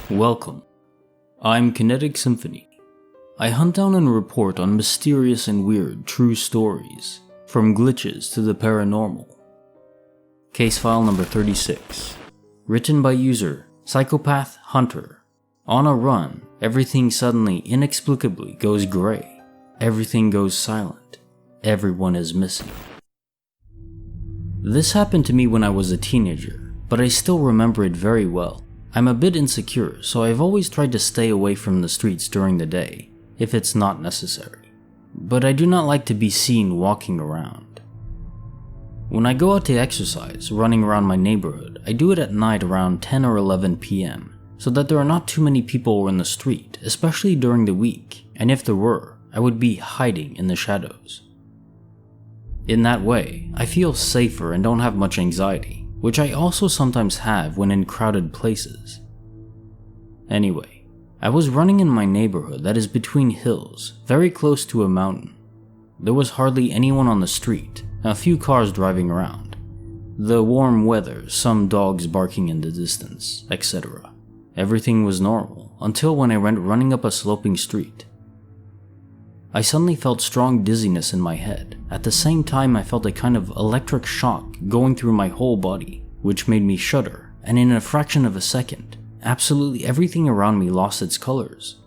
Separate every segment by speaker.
Speaker 1: Welcome. I'm Kinetic Symphony. I hunt down and report on mysterious and weird true stories, from glitches to the paranormal. Case file number 36. Written by user SychopatHunter. On a run, everything suddenly inexplicably goes gray. Everything goes silent. Everyone is missing. This happened to me when I was a teenager, but I still remember it very well. I'm a bit insecure, so I've always tried to stay away from the streets during the day, if it's not necessary. But I do not like to be seen walking around. When I go out to exercise, running around my neighborhood, I do it at night around 10 or 11 p.m., so that there are not too many people in the street, especially during the week, and if there were, I would be hiding in the shadows. In that way, I feel safer and don't have much anxiety, which I also sometimes have when in crowded places. Anyway, I was running in my neighborhood that is between hills, very close to a mountain. There was hardly anyone on the street, a few cars driving around. The warm weather, some dogs barking in the distance, etc. Everything was normal, until when I went running up a sloping street. I suddenly felt strong dizziness in my head. At the same time, I felt a kind of electric shock going through my whole body, which made me shudder, and in a fraction of a second, absolutely everything around me lost its colors.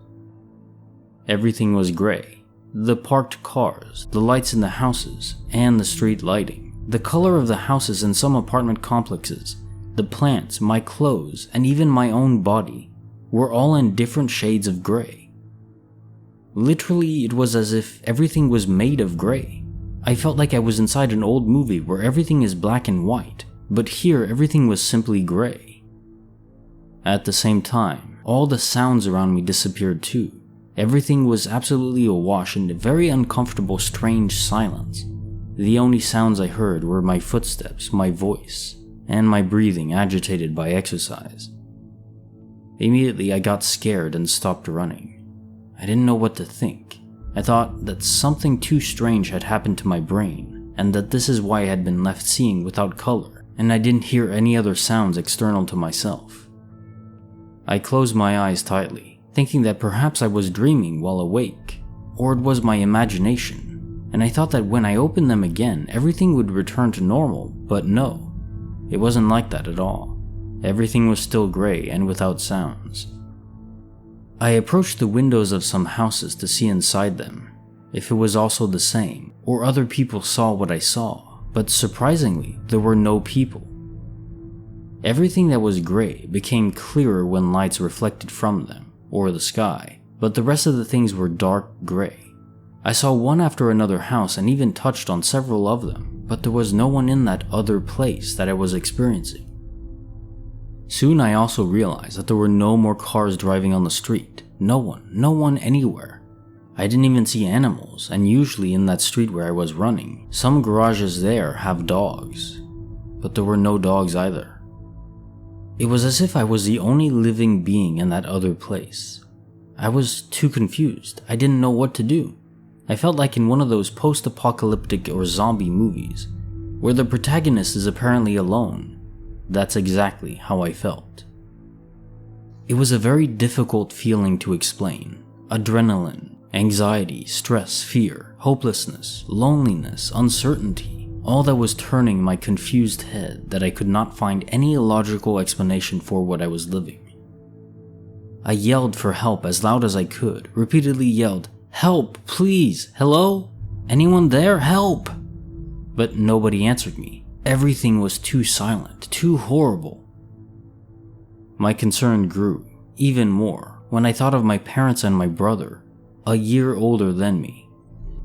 Speaker 1: Everything was gray. The parked cars, the lights in the houses, and the street lighting, the color of the houses in some apartment complexes, the plants, my clothes, and even my own body were all in different shades of gray. Literally, it was as if everything was made of gray. I felt like I was inside an old movie where everything is black and white, but here everything was simply gray. At the same time, all the sounds around me disappeared too. Everything was absolutely awash in a very uncomfortable, strange silence. The only sounds I heard were my footsteps, my voice, and my breathing agitated by exercise. Immediately, I got scared and stopped running. I didn't know what to think. I thought that something too strange had happened to my brain, and that this is why I had been left seeing without color, and I didn't hear any other sounds external to myself. I closed my eyes tightly, thinking that perhaps I was dreaming while awake, or it was my imagination, and I thought that when I opened them again, everything would return to normal, but no, it wasn't like that at all. Everything was still gray and without sounds. I approached the windows of some houses to see inside them, if it was also the same, or other people saw what I saw, but surprisingly, there were no people. Everything that was gray became clearer when lights reflected from them, or the sky, but the rest of the things were dark gray. I saw one after another house and even touched on several of them, but there was no one in that other place that I was experiencing. Soon I also realized that there were no more cars driving on the street. No one anywhere. I didn't even see animals, and usually in that street where I was running, some garages there have dogs. But there were no dogs either. It was as if I was the only living being in that other place. I was too confused. I didn't know what to do. I felt like in one of those post-apocalyptic or zombie movies, where the protagonist is apparently alone. That's exactly how I felt. It was a very difficult feeling to explain. Adrenaline, anxiety, stress, fear, hopelessness, loneliness, uncertainty, all that was turning my confused head that I could not find any logical explanation for what I was living. I yelled for help as loud as I could, repeatedly yelled, "Help, please, hello? Anyone there? Help!" But nobody answered me. Everything was too silent, too horrible. My concern grew, even more, when I thought of my parents and my brother, a year older than me.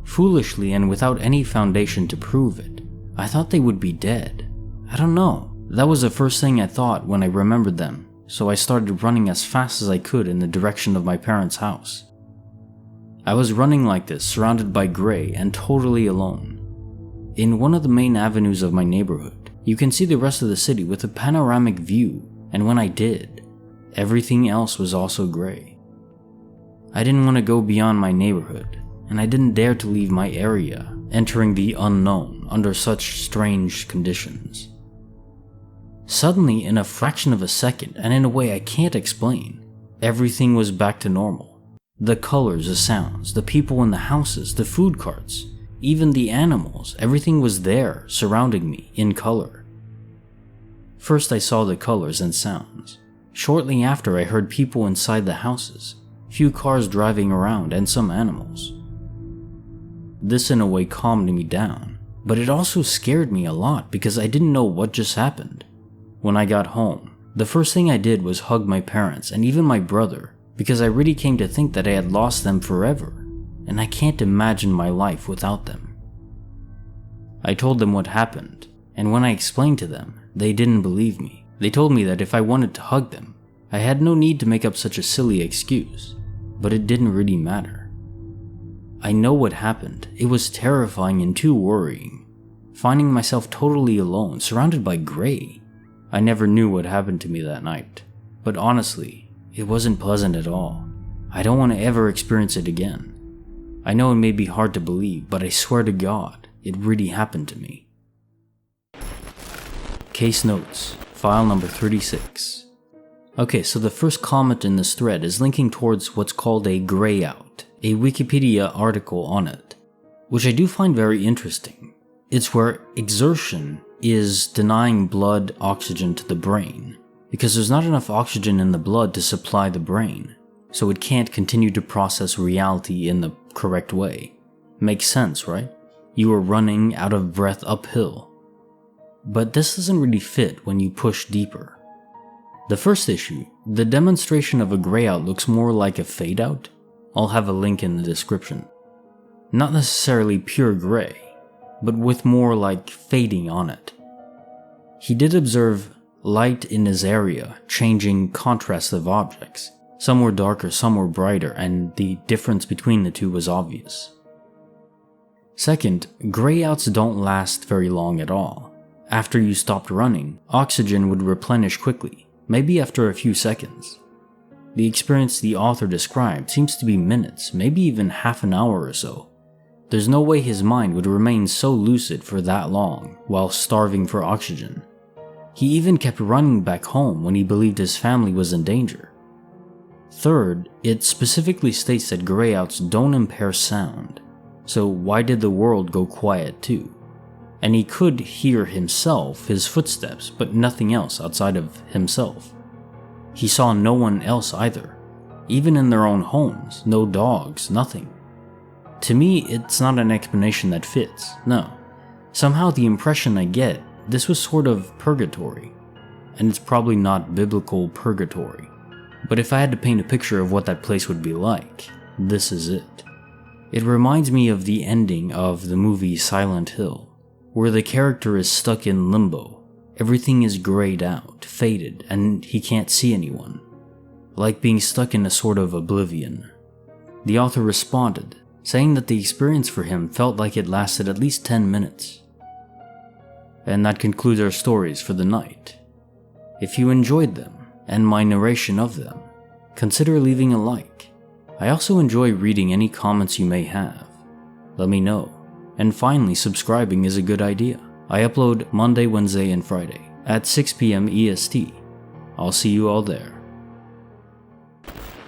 Speaker 1: Foolishly and without any foundation to prove it, I thought they would be dead. I don't know, that was the first thing I thought when I remembered them, so I started running as fast as I could in the direction of my parents' house. I was running like this, surrounded by gray and totally alone. In one of the main avenues of my neighborhood, you can see the rest of the city with a panoramic view, and when I did, everything else was also gray. I didn't want to go beyond my neighborhood, and I didn't dare to leave my area, entering the unknown under such strange conditions. Suddenly, in a fraction of a second, and in a way I can't explain, everything was back to normal. The colors, the sounds, the people in the houses, the food carts, even the animals, everything was there, surrounding me, in color. First I saw the colors and sounds. Shortly after I heard people inside the houses, few cars driving around and some animals. This in a way calmed me down, but it also scared me a lot because I didn't know what just happened. When I got home, the first thing I did was hug my parents and even my brother because I really came to think that I had lost them forever, and I can't imagine my life without them. I told them what happened, and when I explained to them, they didn't believe me. They told me that if I wanted to hug them, I had no need to make up such a silly excuse, but it didn't really matter. I know what happened. It was terrifying and too worrying. Finding myself totally alone, surrounded by gray. I never knew what happened to me that night, but honestly, it wasn't pleasant at all. I don't want to ever experience it again. I know it may be hard to believe, but I swear to God, it really happened to me. Case notes, file number 36. Okay, so the first comment in this thread is linking towards what's called a grayout, a Wikipedia article on it, which I do find very interesting. It's where exertion is denying blood oxygen to the brain, because there's not enough oxygen in the blood to supply the brain, so it can't continue to process reality in the correct way. Makes sense, right? You are running out of breath uphill. But this doesn't really fit when you push deeper. The first issue, the demonstration of a grayout looks more like a fadeout. I'll have a link in the description. Not necessarily pure gray, but with more like fading on it. He did observe light in his area changing contrast of objects. Some were darker, some were brighter, and the difference between the two was obvious. Second, grayouts don't last very long at all. After you stopped running, oxygen would replenish quickly, maybe after a few seconds. The experience the author described seems to be minutes, maybe even half an hour or so. There's no way his mind would remain so lucid for that long while starving for oxygen. He even kept running back home when he believed his family was in danger. Third, it specifically states that grayouts don't impair sound, so why did the world go quiet too? And he could hear himself, his footsteps, but nothing else outside of himself. He saw no one else either, even in their own homes, no dogs, nothing. To me, it's not an explanation that fits, no. Somehow the impression I get, this was sort of purgatory, and it's probably not biblical purgatory. But if I had to paint a picture of what that place would be like, this is it. It reminds me of the ending of the movie Silent Hill, where the character is stuck in limbo. Everything is grayed out, faded, and he can't see anyone. Like being stuck in a sort of oblivion. The author responded, saying that the experience for him felt like it lasted at least 10 minutes. And that concludes our stories for the night. If you enjoyed them, and my narration of them, consider leaving a like. I also enjoy reading any comments you may have. Let me know. And finally, subscribing is a good idea. I upload Monday, Wednesday, and Friday at 6 p.m. EST. I'll see you all there.